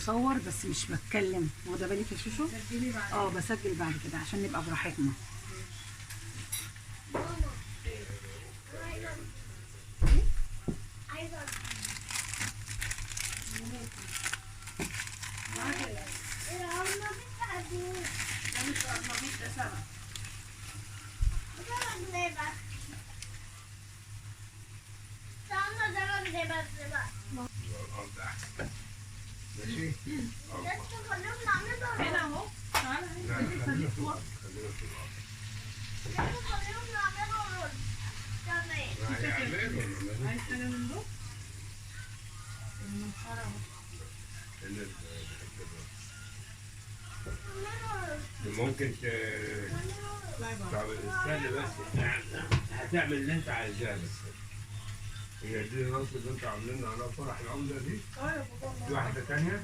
بصور بس مش بتكلم، واخده بالك يا شوشو؟ بسجل بعد كده عشان نبقى براحتنا. هنا اهو. تعالى خليك في وقت. عايز حاجة من دول؟ المنحرة ممكن استنى بس، هتعمل اللي انت عايزاه بس. هي دي الرص اللي انتوا عاملينها على فرح العمدة دي؟ يا بابا. في واحدة تانية؟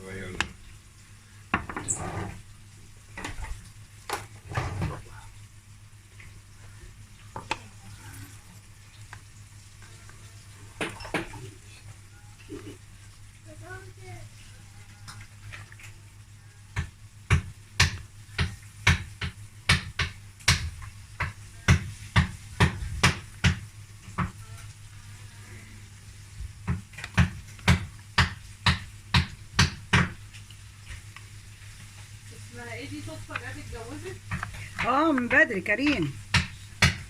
يلا. اسمها ايه دي؟ صدفة جت اتجوزت؟ من بدري. كريم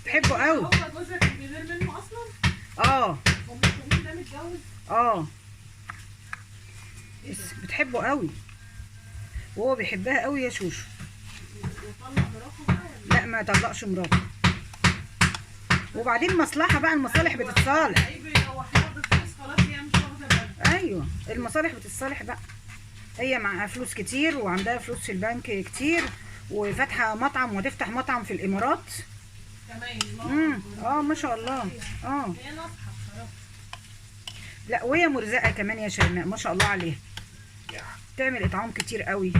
بحبه قوي. هو جوزها كان بيغير منه اصلا؟ اه هو كريم ده متجوز؟ بس بتحبه قوي وهو بيحبها قوي يا شوشو. وطلق مراته بقى ولا؟ لا ما طلقش مراته. وبعدين مصلحه بقى، المصالح بتتصالح. يروحوها بالفلوس خلاص، هي مش واخده بالها. ايوه المصالح بتتصالح بقى. هي معاها فلوس كتير وعندها فلوس في البنك كتير وفاتحه مطعم وتفتح مطعم في الامارات كمان. ما شاء الله. هي ناصحه بصراحه. لا وهي مرزقه كمان يا شيماء، ما شاء الله عليها. تعمل اطعام كتير قوي.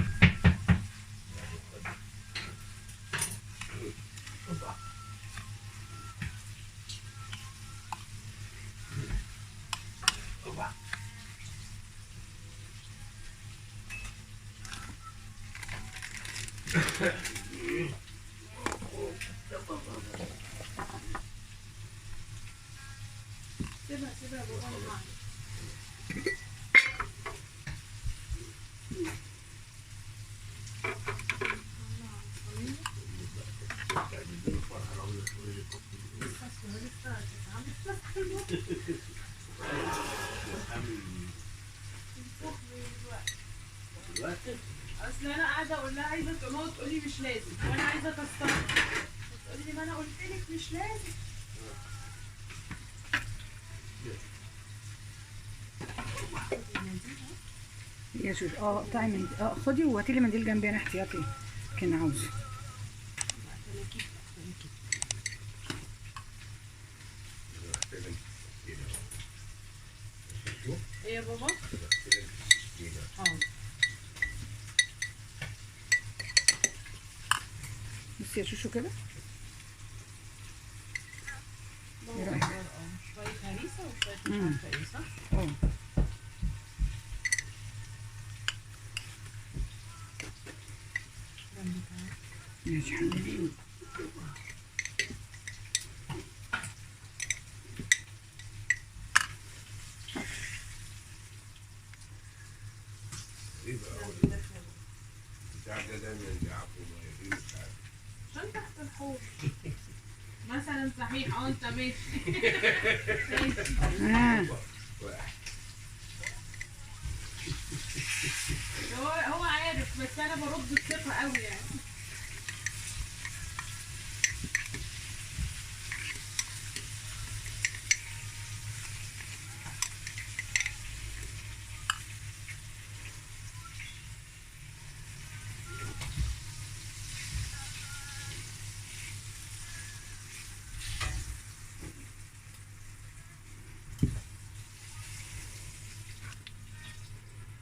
سيبها بابا معاك. اصل انا قاعده اقول لها عايزه تقوم تقول لي مش لازم، وانا عايزه تستغرب تقول لي ما انا قلت لك مش لازم. يا شوش تعمل خدي وهاتي لي منديل جنبي انا احتياطي كان عاوزه. ايه يا بابا؟ بصي يا شوشو كده. ايه رايك؟ شويه هريسه وشويه مش عارفه ايه، صح؟ ماشي حبيبي. عشان تحت الحوض مثلا. صحيح انت ماشي. هو عارف بس انا برد الثقه قوي يعني.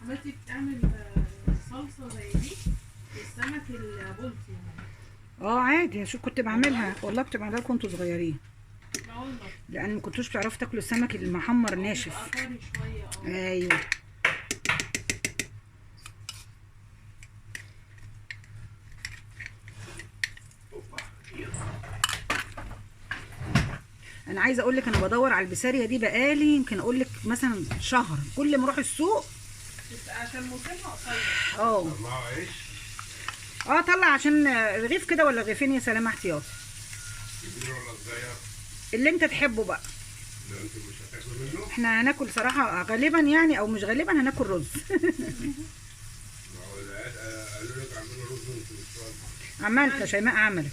عملتي بتعمل صلصه زي دي السمك البلطي يعني؟ عادي. شو كنت بعملها والله، كنت بعملها لكم وانتوا صغيرين. لا والله. لان ما كنتوش بتعرفوا تاكلوا السمك المحمر ناشف. يبقى طري شويه. ايوه. انا عايزه اقول لك انا بدور على البساريه دي بقالي يمكن اقول لك مثلا شهر، كل ما اروح السوق. بس عشان موسمها قصير. اه طلعوا عيش طلع عشان رغيف كده ولا رغيفين يا سلام احتياطي، كبير ولا صغير؟ اللي انت تحبه بقى. ده انت مش هتاكلوا منه؟ احنا هناكل صراحه غالبا يعني، او مش غالبا هناكل رز. ما هو العيال قالوا لك اعملوا رز وانتوا مش راضيين. عملت شيماء عملت.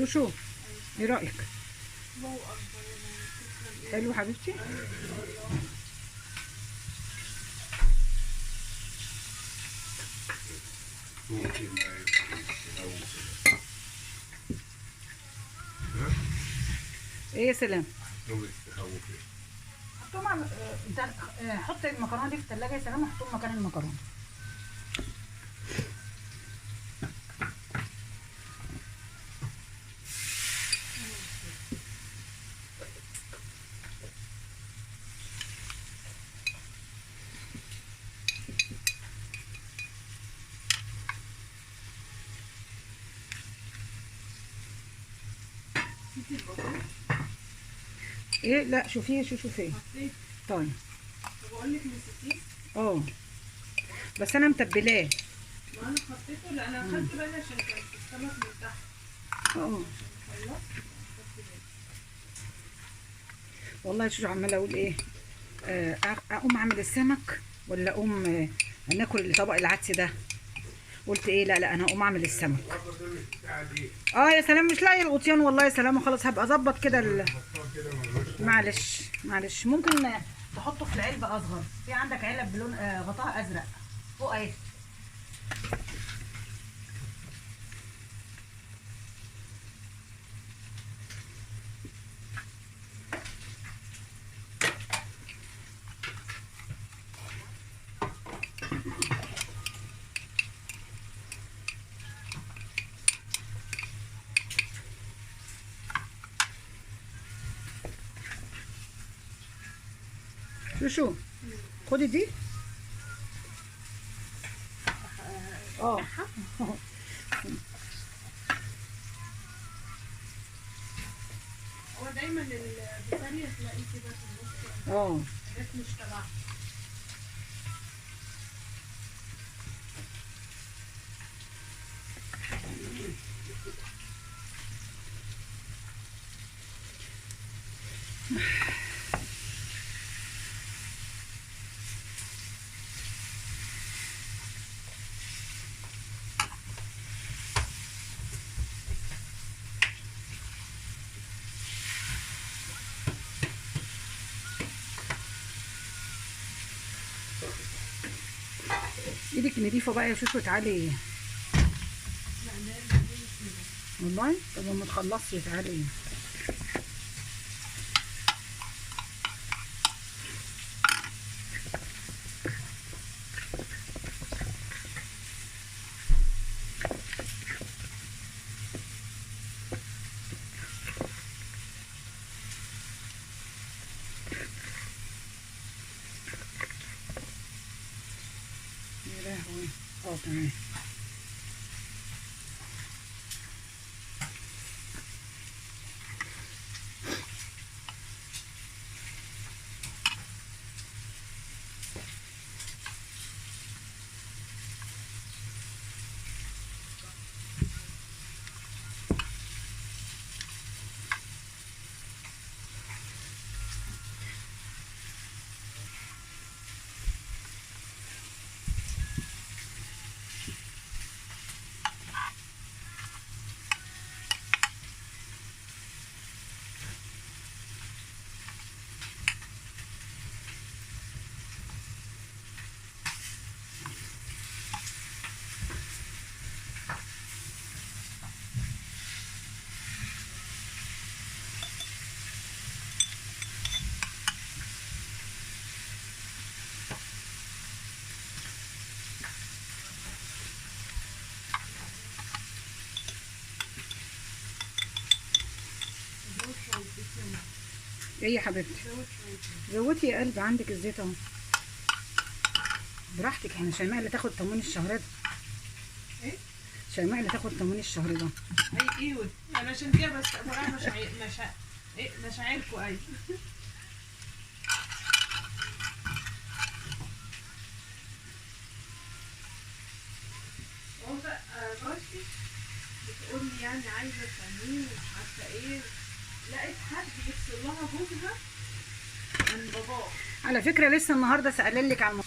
شو ايه رايك؟ الله اكبر. حلو حبيبتي. ممكن بقى يبقى ايه يا سلام. نوم تخوف ايه؟ حطهم على انت حط المكرونه دي في الثلاجه يا سلام، وحطهم مكان المكرونه. نسيتي البطاطس. ايه لا شوفيه شوفيه. حطيت. طيب بقول لك نسيتيه. اه بس انا متبلاه. ما انا حطيته، لا انا اخدت بالي عشان كان في السمك من تحت. اه خلصت خدت بالي. والله شو عماله اقول ايه، اقوم اعمل السمك ولا اقوم ناكل طبق العدس ده. قلت ايه، لا انا اقوم اعمل السمك. الخضره دي مش بتاع دي. يا سلام مش لاقي الغطيان والله يا سلام، وخلاص هبقى اظبط كده حطها كده ملوش. معلش ممكن تحطه في العلبه اصغر، في عندك علب بلون غطاها ازرق فوق اهي. شو خدي دي. هو دايما البسارية تلاقي كده في النص حاجات مش تبعها. ايدك نضيفه بقى يا شوشو، تعالي والله. طب لما تخلصي تعالي. يا لهوي. تمام. ايه يا حبيبتي؟ زود شويه. زودي يا قلب، عندك الزيت اهو. براحتك، احنا شيماء اللي تاخد تموين الشهر ده. ايه؟ شيماء اللي تاخد تموين الشهر ده. اي ايوه، انا عشان كده بس بقى مش عارفه. ايوه هو جارتي بتقول لي يعني عايزه تموين ومش عارفه ايه، لقيت حد يفصل لها جوزها من باباه. على فكره لسه النهارده سأللك على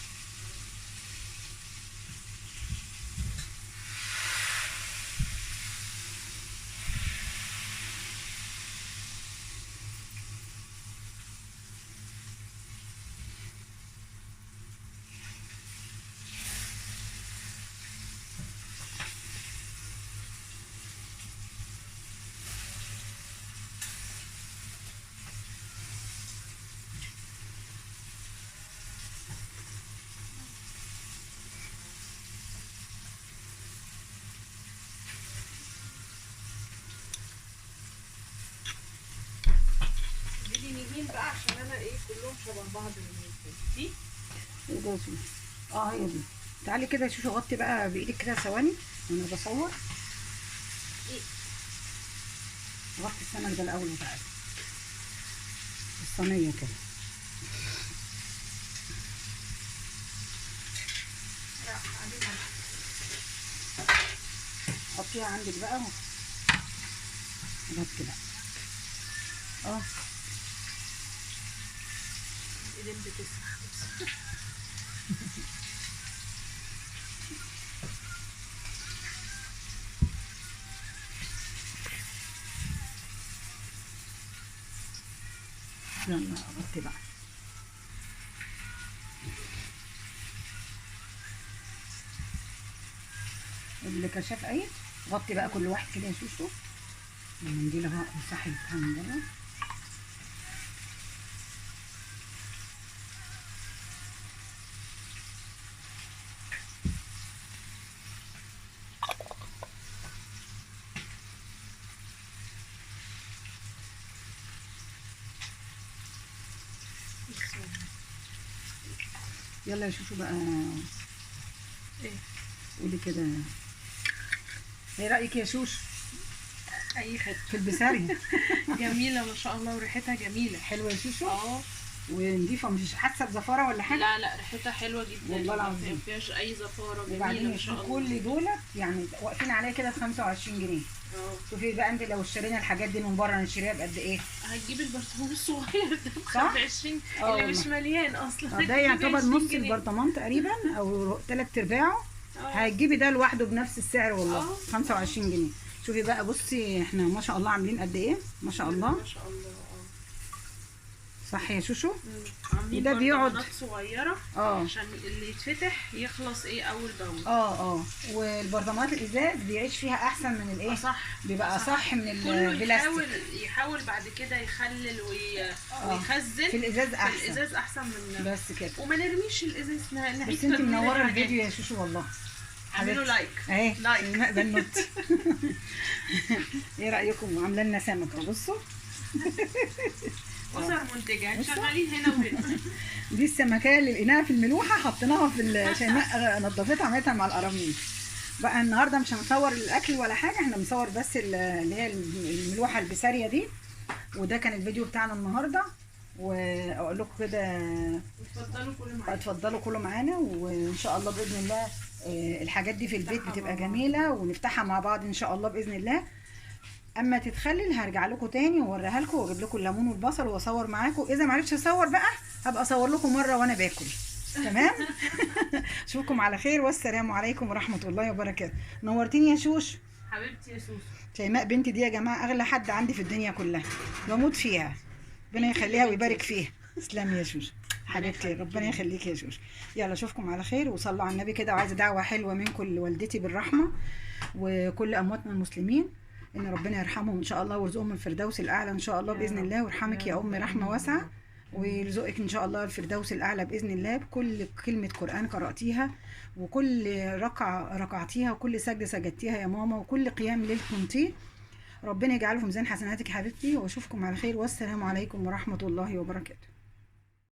دي نجيل بقى عشان انا ايه كلهم شبه بعض دي. ايه ده؟ اه هي دي. تعالي كده يا شوشو، غطي بقى بايدك كده ثواني وانا بصور. ايه؟ غطي السمك ده الاول وتعالي الصينيه كده. لا عليها. حطيها عندك بقى غطي بقى. اه ايدين بتسرح بس. يلا غطي بقى. اللي كشاف ايه، غطي بقى كل واحد كده يا شوشو. المنديل اهو امسحي بتاع من بره. يلا يا شوشو بقى. ايه؟ قولي كده، ايه رأيك يا شوش اي خدمه. في البسارية؟ جميله ما شاء الله وريحتها جميله. حلوة يا شوشو اه ونضيفة، مش حاسة بزفارة ولا حاجة؟ لا ريحتها حلوه جدا والله العظيم. ما فيهاش اي زفاره، وبعدين جميله يا ما شاء شوشو الله. كل دولت يعني واقفين عليا كده ب 25 جنيه. اه شوفي بقى انت لو اشترينا الحاجات دي من بره نشتريها بقد ايه؟ هتجيب البرطمان الصغير ده ب صح؟ 25 اه اللي مش والله. مليان اصلا. ده هتجيب يعتبر 20 نص جنيه. البرطمان تقريبا او 3/4. اه. هتجيبي ده لوحده بنفس السعر والله، اه. 25 جنيه. شوفي بقى بصي احنا ما شاء الله عاملين قد ايه، ما شاء الله. ما شاء الله. صح يا شوشو؟ عاملين وده بيقعد برطمانات صغيره اه عشان اللي يتفتح يخلص ايه اول باول. اه والبرطمانات الازاز بيعيش فيها احسن من الايه، صح بيبقى صح من كله البلاستيك. يحاول بعد كده يخلل ويخزن في الازاز في احسن. الازاز احسن من بس كده. وما نرميش الازاز بس انت منوره الفيديو يا شوشو والله. اعملوا لايك. اهي لايك. شيماء بنوت. ايه رايكم؟ عامله لنا سمك اهو بصوا. اسر منتجه شغالين هنا وهنا. دي السمكيه اللي لقيناها في الملوحه حطيناها في شيماء نضفتها عملتها مع القراميط. بقى النهارده مش هنصور الاكل ولا حاجه، احنا بنصور بس اللي هي الملوحه البساريه دي. وده كان الفيديو بتاعنا النهارده، واقول لكم كده اتفضلوا كلوا معانا. اتفضلوا كلوا معانا، وان شاء الله باذن الله الحاجات دي في البيت بتبقى جميله ونفتحها مع بعض ان شاء الله باذن الله. اما تتخلل هرجع لكم تاني واوريها لكم واجيب لكم الليمون والبصل واصور معاكم. اذا ما عرفتش اصور بقى هبقى اصور لكم مره وانا باكل. تمام. اشوفكم على خير والسلام عليكم ورحمه الله وبركاته. نورتيني يا شوش. حبيبتي يا سوسو. شيماء بنتي دي يا جماعه اغلى حد عندي في الدنيا كلها، بموت فيها. ربنا يخليها ويبارك فيها. تسلمي يا شوش حبيبتي، ربنا يخليكي يا شوش. يلا اشوفكم على خير وصلوا على النبي كده. وعايزه دعوه حلوه منكم لوالدتي بالرحمه وكل امواتنا المسلمين، ان ربنا يرحمهم ان شاء الله ويرزقهم الفردوس الاعلى ان شاء الله باذن الله. ويرحمك يا ام رحمه واسعه، ويرزقك ان شاء الله الفردوس الاعلى باذن الله بكل كلمه قران قراتيها، وكل ركعه ركعتيها، وكل سجده سجدتيها يا ماما، وكل قيام ليل قمتيه. ربنا يجعله في ميزان حسناتك يا حبيبتي، واشوفكم على خير، والسلام عليكم ورحمة الله وبركاته.